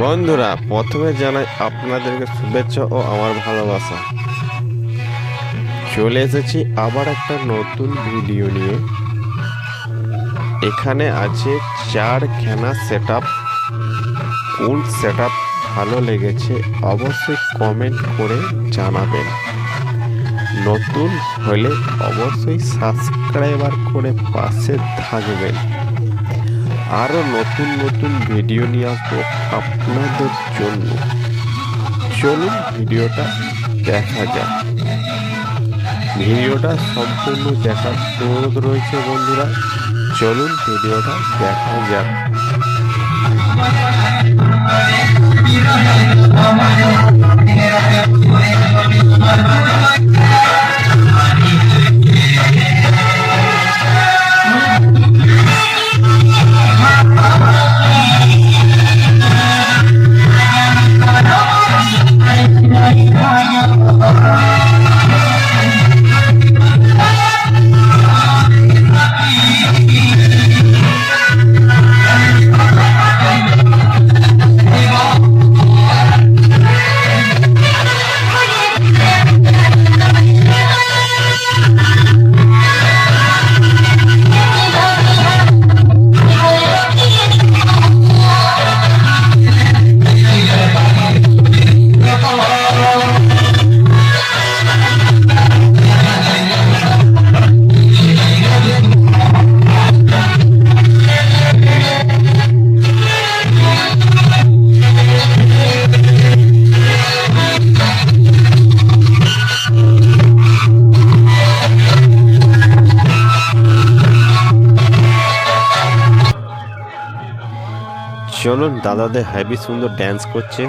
বন্ধুরা, প্রথমে জানাই আপনাদেরকে শুভেচ্ছা ও আমার ভালোবাসা। চলে এসেছি আবার একটা নতুন ভিডিও নিয়ে। এখানে আছে চারখানা সেট আপ। কোন সেট আপ ভালো লেগেছে অবশ্যই কমেন্ট করে জানাবেন। নতুন হলে অবশ্যই সাবস্ক্রাইবার করে পাশে থাকবেন। আরও নতুন নতুন ভিডিও নিয়ে আসবো আপনাদের জন্য। চলুন ভিডিওটা দেখা যাক। ভিডিওটা সম্পূর্ণ দেখার অনুরোধ রয়েছে বন্ধুরা। চলুন ভিডিওটা দেখা যাক। চলুন, দাদাদের হেভি সুন্দর ড্যান্স করছে।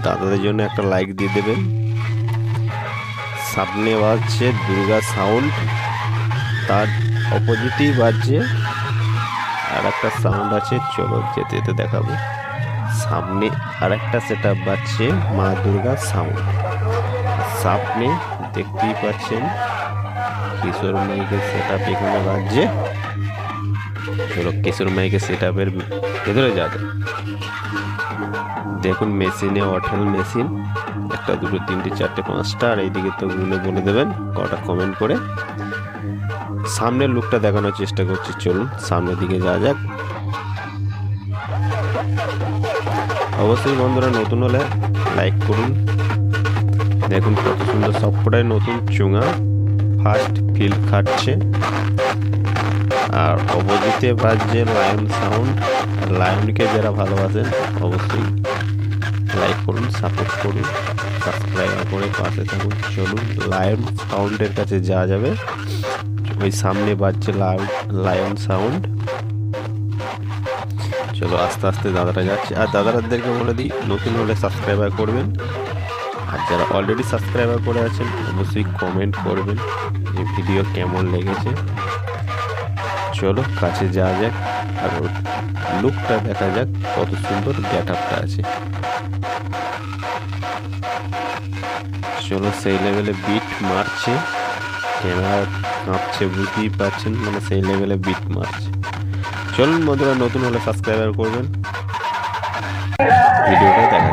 দাদাদের জন্য একটা লাইক দিয়ে দেবেন। সামনে বাজছে দুর্গা সাউন্ড, তার অপোজিটেই বাজছে আর একটা সাউন্ড আছে। চলো যেতে যেতে দেখাবো। সামনে আর একটা সেট আপ বাজছে মা দুর্গা সাউন্ড। সামনে দেখতেই পাচ্ছেন কিশোর মাইকের সেট আপ এখানে বাজছে। চলো কিশোর মাইকের সেট আপের ভেতরে যাবে। দেখুন মেশিনে অঠেল মেশিন, একটা দুটো তিনটে চারটে পাঁচটা, আর এইদিকে তো গুনে বলে দেবেন কটা কমেন্ট করে। সামনের লুকটা দেখানোর চেষ্টা করছি। চলুন সামনের দিকে যাওয়া যাক। অবশ্যই বন্ধুরা নতুন হলে লাইক করুন। দেখুন কত সুন্দর সবকটাই নতুন চুঙা ফার্স্ট ফিল খাটছে। আর অপোজিটে বাজছে লায়ন সাউন্ড। লায়নকে যারা ভালোবাসেন অবশ্যই লাইক করুন, সাপোর্ট করুন, সাবস্ক্রাইব করে পাশে থাকুন। চলুন লায়ন সাউন্ডের কাছে যাওয়া যাবে। ওই সামনে বাজছে লায়ন সাউন্ড। চলো আস্তে আস্তে দাদারা যাচ্ছে। আর দাদারাদেরকে বলে দিই নতুন হলে সাবস্ক্রাইবার করবেন। আর যারা অলরেডি সাবস্ক্রাইবার করে আছেন অবশ্যই কমেন্ট করবেন এই ভিডিও কেমন লেগেছে। চলো কাছে যাওয়া যাক আর লুকটা দেখা যাক, কত সুন্দর গেট আপটা আছে। চলো সেই লেভেলে বিট মারছে, ক্যামেরা কাঁপছে, বুঝতেই পারছেন, মানে সেই লেভেলে বিট মারছে। চলুন বন্ধুরা নতুন হলে সাবস্ক্রাইবার করবেন, ভিডিওটা দেখা